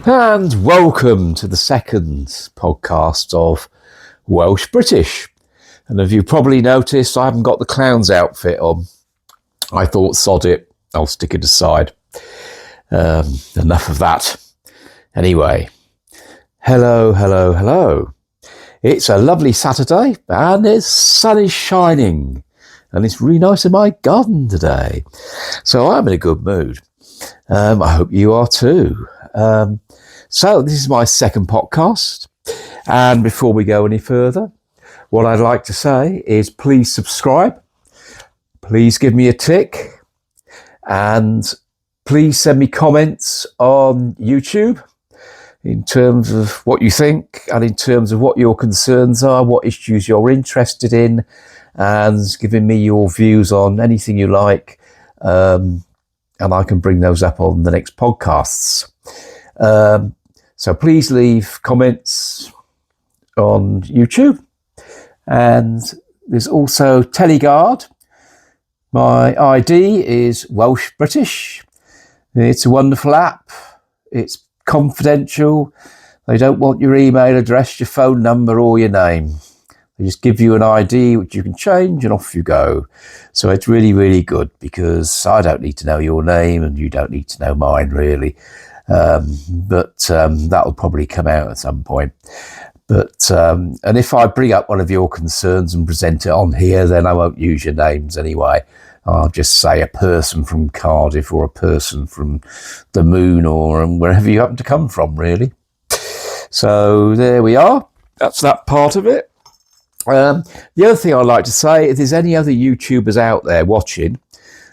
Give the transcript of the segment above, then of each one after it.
And welcome to the second podcast of Welsh British. And as you probably noticed, I haven't got the clown's outfit on. I thought, sod it, I'll stick it aside. Enough of that. Anyway, hello. It's a lovely Saturday and the sun is shining. And it's really nice in my garden today. So I'm in a good mood. I hope you are too. So this is my second podcast. And before we go any further, what I'd like to say is please subscribe. Please give me a tick. And please send me comments on YouTube in terms of what you think and in terms of what your concerns are, what issues you're interested in, and giving me your views on anything you like. And I can bring those up on the next podcasts. So please leave comments on YouTube. And there's also Teleguard. My ID is Welsh British. It's a wonderful app. It's confidential. They don't want your email address, your phone number, or your name. They just give you an ID which you can change and off you go. So it's really, really good because I don't need to know your name and you don't need to know mine really. But that'll probably come out at some point. But and if I bring up one of your concerns and present it on here, then I won't use your names anyway. I'll just say a person from Cardiff or a person from the moon or wherever you happen to come from, really. So there we are. That's that part of it. The other thing I'd like to say, if there's any other YouTubers out there watching,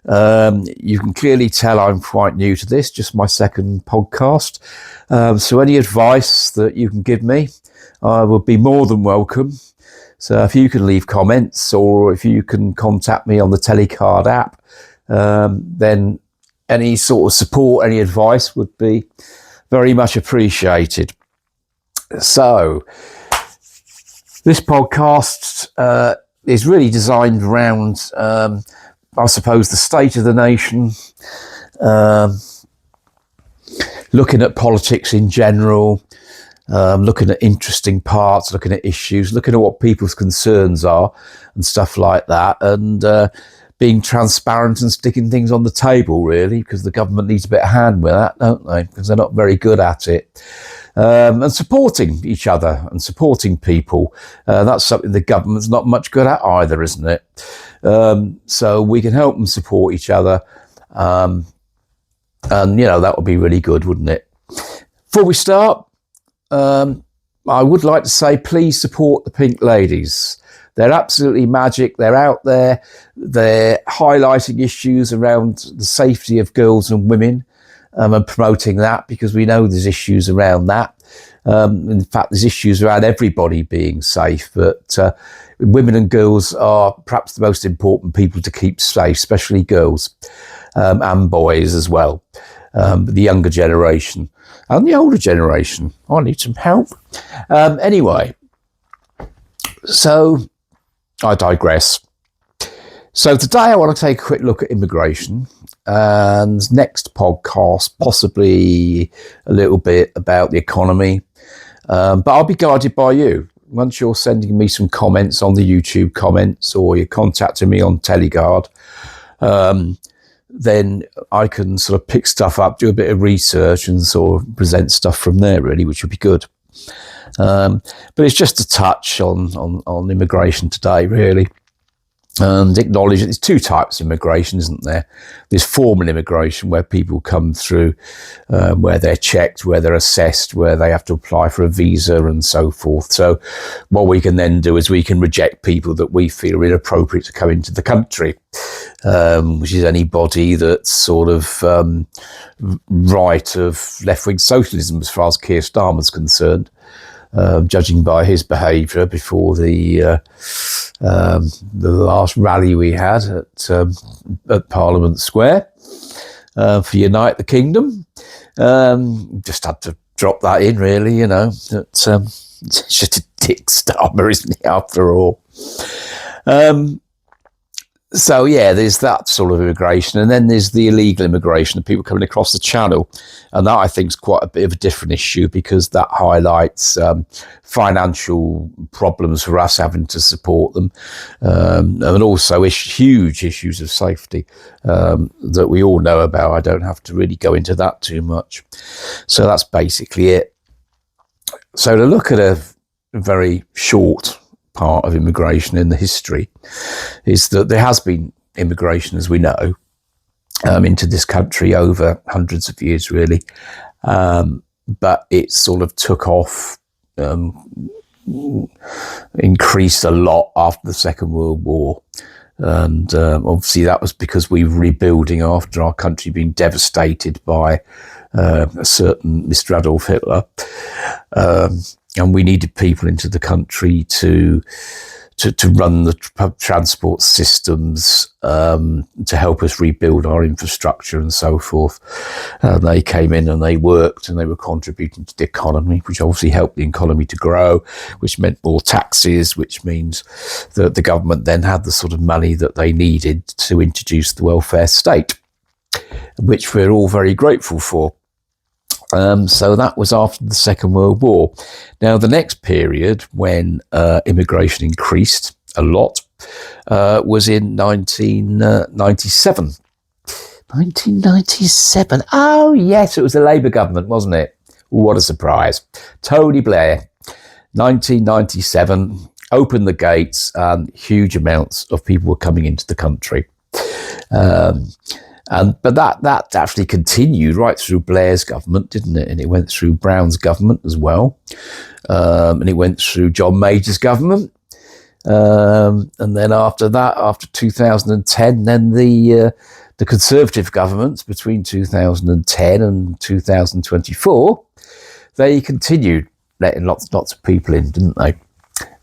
you can clearly tell I'm quite new to this, just my second podcast. So any advice that you can give me, I would be more than welcome. So if you can leave comments or if you can contact me on the Telecard app, then any sort of support, any advice would be very much appreciated. So this podcast is really designed around, I suppose, the state of the nation, looking at politics in general, looking at interesting parts, looking at issues, looking at what people's concerns are and stuff like that, and being transparent and sticking things on the table, really, because the government needs a bit of hand with that, don't they? Because they're not very good at it. And supporting each other and supporting people. That's something the government's not much good at either, isn't it? So we can help them support each other. And, that would be really good, wouldn't it? Before we start, I would like to say, please support the Pink Ladies. They're absolutely magic. They're out there. They're highlighting issues around the safety of girls and women. And promoting that because we know there's issues around that. In fact, there's issues around everybody being safe, but women and girls are perhaps the most important people to keep safe, especially girls and boys as well. The younger generation and the older generation. I need some help. Anyway, so I digress. So today I want to take a quick look at immigration, and next podcast possibly a little bit about the economy, but I'll be guided by you. Once you're sending me some comments on the YouTube comments or you're contacting me on Teleguard, then I can sort of pick stuff up, do a bit of research and sort of present stuff from there, really, which would be good. But it's just a touch on immigration today, really. And acknowledge that there's two types of immigration, isn't there? There's formal immigration where people come through, where they're checked, where they're assessed, where they have to apply for a visa and so forth. So what we can then do is we can reject people that we feel are inappropriate to come into the country, which is anybody that's sort of right of left-wing socialism as far as Keir Starmer's concerned. Judging by his behaviour before the last rally we had at Parliament Square for Unite the Kingdom. Just had to drop that in, really, it's just a dick Starmer, isn't he, after all? So yeah, there's that sort of immigration, and then there's the illegal immigration, the people coming across the channel, and that I think is quite a bit of a different issue because that highlights financial problems for us having to support them, and also huge issues of safety that we all know about. I don't have to really go into that too much. So that's basically it. So to look at a very short part of immigration in the history is that there has been immigration, as we know, into this country over hundreds of years, really. But it sort of took off, increased a lot after the Second World War. And obviously that was because we were rebuilding after our country being devastated by a certain Mr. Adolf Hitler. And we needed people into the country to run the transport systems, to help us rebuild our infrastructure and so forth. They came in and they worked and they were contributing to the economy, which obviously helped the economy to grow, which meant more taxes, which means that the government then had the sort of money that they needed to introduce the welfare state, which we're all very grateful for. So that was after the Second World War. Now, the next period when immigration increased a lot was in 1997. 1997. Oh, yes, it was the Labour government, wasn't it? What a surprise. Tony Blair, 1997, opened the gates and huge amounts of people were coming into the country. But that actually continued right through Blair's government, didn't it? And it went through Brown's government as well. And it went through John Major's government. And then after that, after 2010, then the Conservative governments between 2010 and 2024, they continued letting lots of people in, didn't they?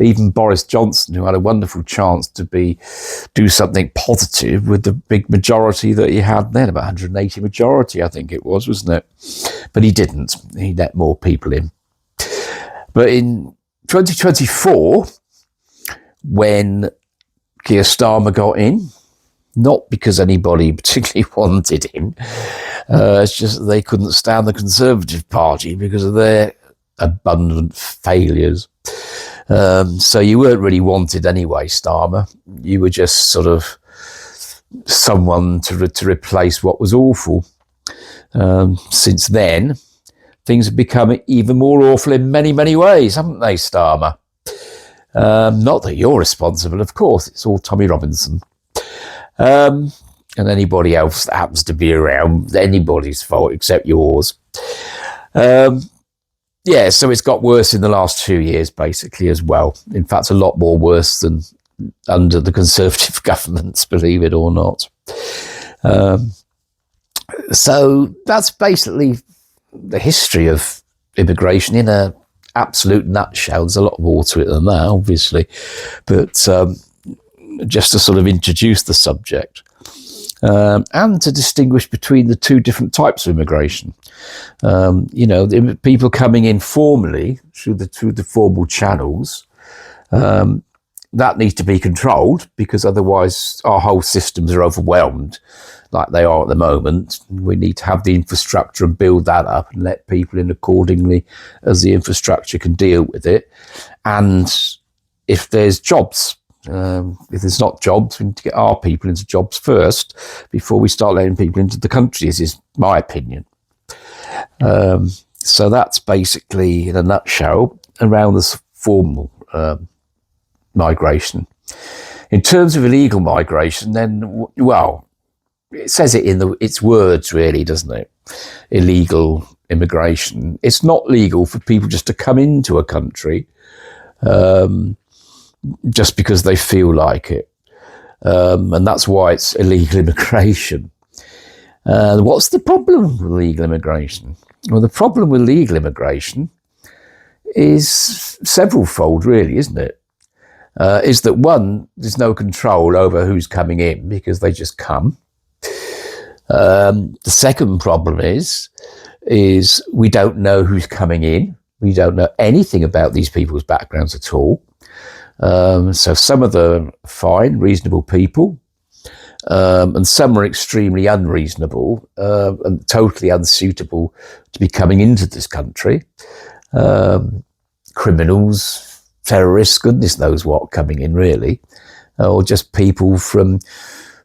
Even Boris Johnson, who had a wonderful chance to do something positive with the big majority that he had then, about 180 majority, I think it was, wasn't it? But he didn't. He let more people in. But in 2024, when Keir Starmer got in, not because anybody particularly wanted him, it's just that they couldn't stand the Conservative Party because of their abundant failures. So you weren't really wanted anyway, Starmer. You were just sort of someone to replace what was awful. Since then, things have become even more awful in many, many ways, haven't they, Starmer? Not that you're responsible, of course. It's all Tommy Robinson. And anybody else that happens to be around, anybody's fault except yours. Yeah, so it's got worse in the last 2 years, basically, as well. In fact, a lot more worse than under the Conservative governments, believe it or not. So that's basically the history of immigration in an absolute nutshell. There's a lot more to it than that, obviously. But just to sort of introduce the subject. And to distinguish between the two different types of immigration. The people coming in formally through the formal channels, that needs to be controlled because otherwise our whole systems are overwhelmed like they are at the moment. We need to have the infrastructure and build that up and let people in accordingly as the infrastructure can deal with it. And if there's jobs, if there's not jobs, we need to get our people into jobs first before we start letting people into the country. This is my opinion. So that's basically, in a nutshell, around this formal migration. In terms of illegal migration, then, well, it says it in its words, really, doesn't it? Illegal immigration. It's not legal for people just to come into a country just because they feel like it. And that's why it's illegal immigration. What's the problem with legal immigration? Well, the problem with legal immigration is several-fold, really, isn't it? Is that one, there's no control over who's coming in because they just come. The second problem is we don't know who's coming in. We don't know anything about these people's backgrounds at all. So some of them are fine, reasonable people. and some are extremely unreasonable and totally unsuitable to be coming into this country. Criminals, terrorists, goodness knows what coming in really, or just people from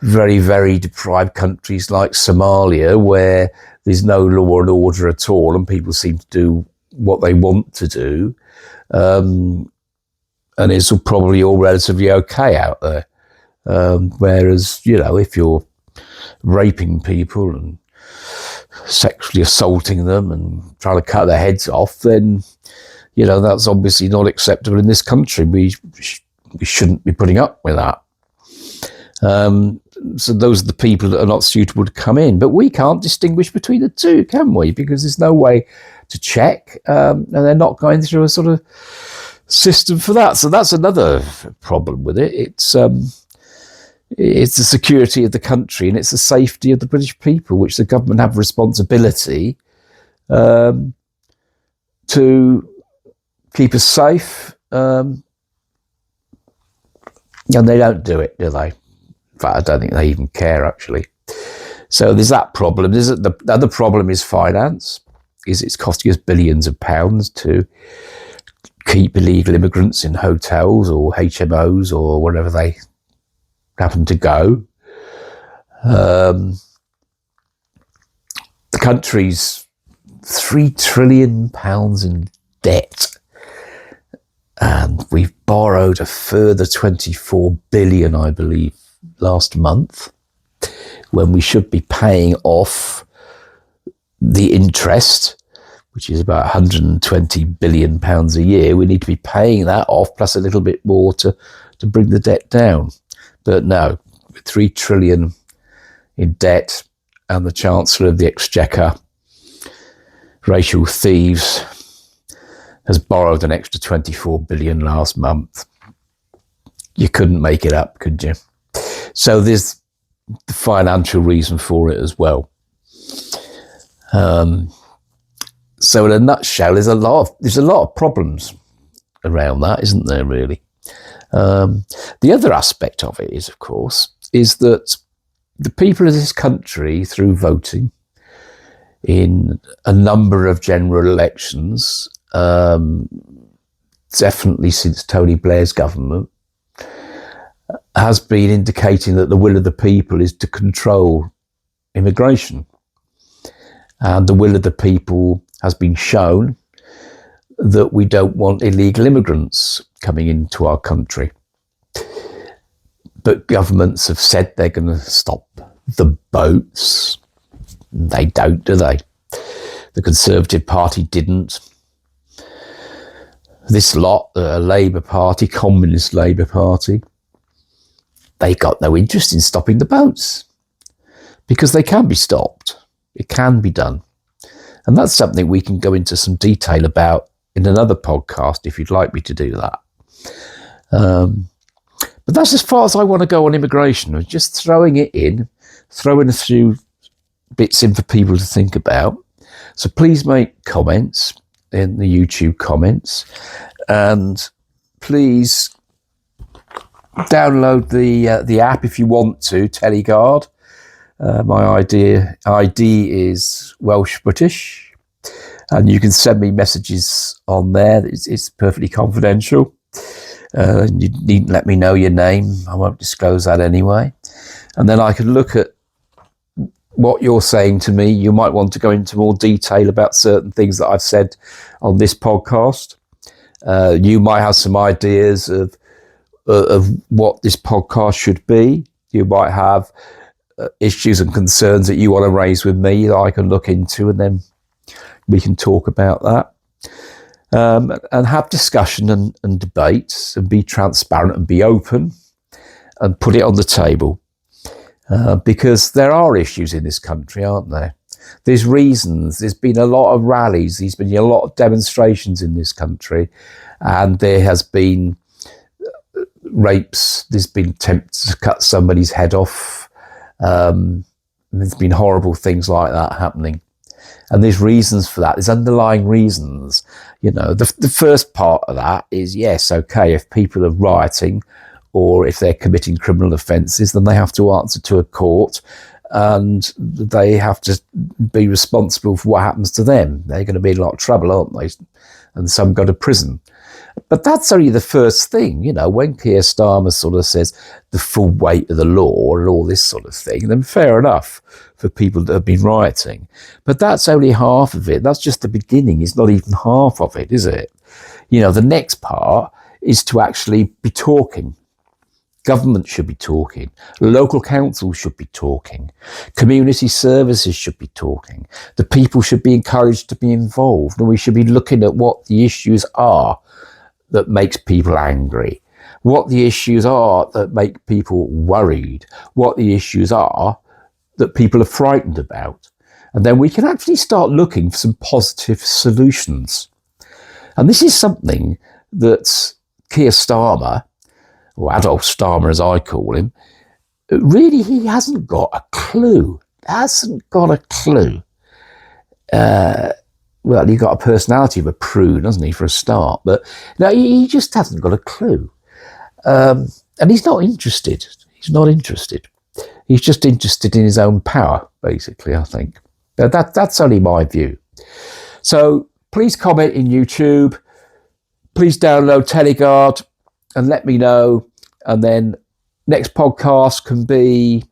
very, very deprived countries like Somalia, where there's no law and order at all and people seem to do what they want to do. And it's probably all relatively okay out there. Whereas, if you're raping people and sexually assaulting them and trying to cut their heads off, then, that's obviously not acceptable in this country. We shouldn't be putting up with that. So those are the people that are not suitable to come in. But we can't distinguish between the two, can we? Because there's no way to check, and they're not going through a sort of system for that. So that's another problem with it. It's the security of the country and it's the safety of the British people, which the government have responsibility to keep us safe. And they don't do it, do they? In fact, I don't think they even care, actually. So there's that problem. The other problem is finance. It's costing us billions of pounds to keep illegal immigrants in hotels or HMOs or wherever they happen to go. The country's £3 trillion in debt. And we've borrowed a further 24 billion, I believe, last month, when we should be paying off the interest, which is about 120 billion pounds a year. We need to be paying that off plus a little bit more to bring the debt down. But no, with 3 trillion in debt and the Chancellor of the Exchequer, Rachel Thieves, has borrowed an extra 24 billion last month. You couldn't make it up, could you? So there's the financial reason for it as well. So in a nutshell, there's a lot of problems around that, isn't there, really? The other aspect of it is, of course, is that the people of this country, through voting in a number of general elections, definitely since Tony Blair's government, has been indicating that the will of the people is to control immigration. And the will of the people has been shown that we don't want illegal immigrants coming into our country. But governments have said they're going to stop the boats. They don't, do they? The Conservative Party didn't. This lot, the Labour Party, Communist Labour Party, they got no interest in stopping the boats because they can be stopped. It can be done. And that's something we can go into some detail about in another podcast if you'd like me to do that. But that's as far as I want to go on immigration. I'm just throwing a few bits in for people to think about. So please make comments in the YouTube comments, and please download the app if you want to, Teleguard. My ID is WelshBritish, and you can send me messages on there. It's perfectly confidential. You needn't let me know your name. I won't disclose that anyway. And then I can look at what you're saying to me. You might want to go into more detail about certain things that I've said on this podcast. You might have some ideas of what this podcast should be. You might have issues and concerns that you want to raise with me that I can look into, and then we can talk about that. And have discussion and debates, and be transparent and be open and put it on the table. Because there are issues in this country, aren't there? There's reasons. There's been a lot of rallies. There's been a lot of demonstrations in this country, and there has been rapes. There's been attempts to cut somebody's head off. There's been horrible things like that happening. And there's reasons for that. There's underlying reasons. The first part of that is, yes, okay, if people are rioting or if they're committing criminal offences, then they have to answer to a court, and they have to be responsible for what happens to them. They're going to be in a lot of trouble, aren't they? And some go to prison. But that's only the first thing, you know. When Keir Starmer sort of says the full weight of the law and all this sort of thing, then fair enough for people that have been rioting. But that's only half of it. That's just the beginning. It's not even half of it, is it? You know, the next part is to actually be talking. Government should be talking. Local councils should be talking. Community services should be talking. The people should be encouraged to be involved. And we should be looking at what the issues are that makes people angry, what the issues are that make people worried, what the issues are that people are frightened about. And then we can actually start looking for some positive solutions. And this is something that Keir Starmer, or Adolf Starmer as I call him, really he hasn't got a clue. Hasn't got a clue. Well, he got a personality of a prune, doesn't he, for a start? But no, he just hasn't got a clue. And he's not interested. He's not interested. He's just interested in his own power, basically, I think. That's only my view. So please comment in YouTube. Please download Teleguard and let me know. And then next podcast can be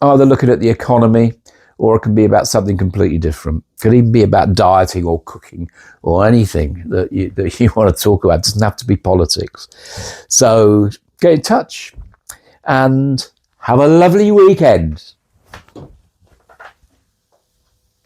either looking at the economy, or it can be about something completely different. It could even be about dieting or cooking or anything that you want to talk about. It doesn't have to be politics. So get in touch and have a lovely weekend.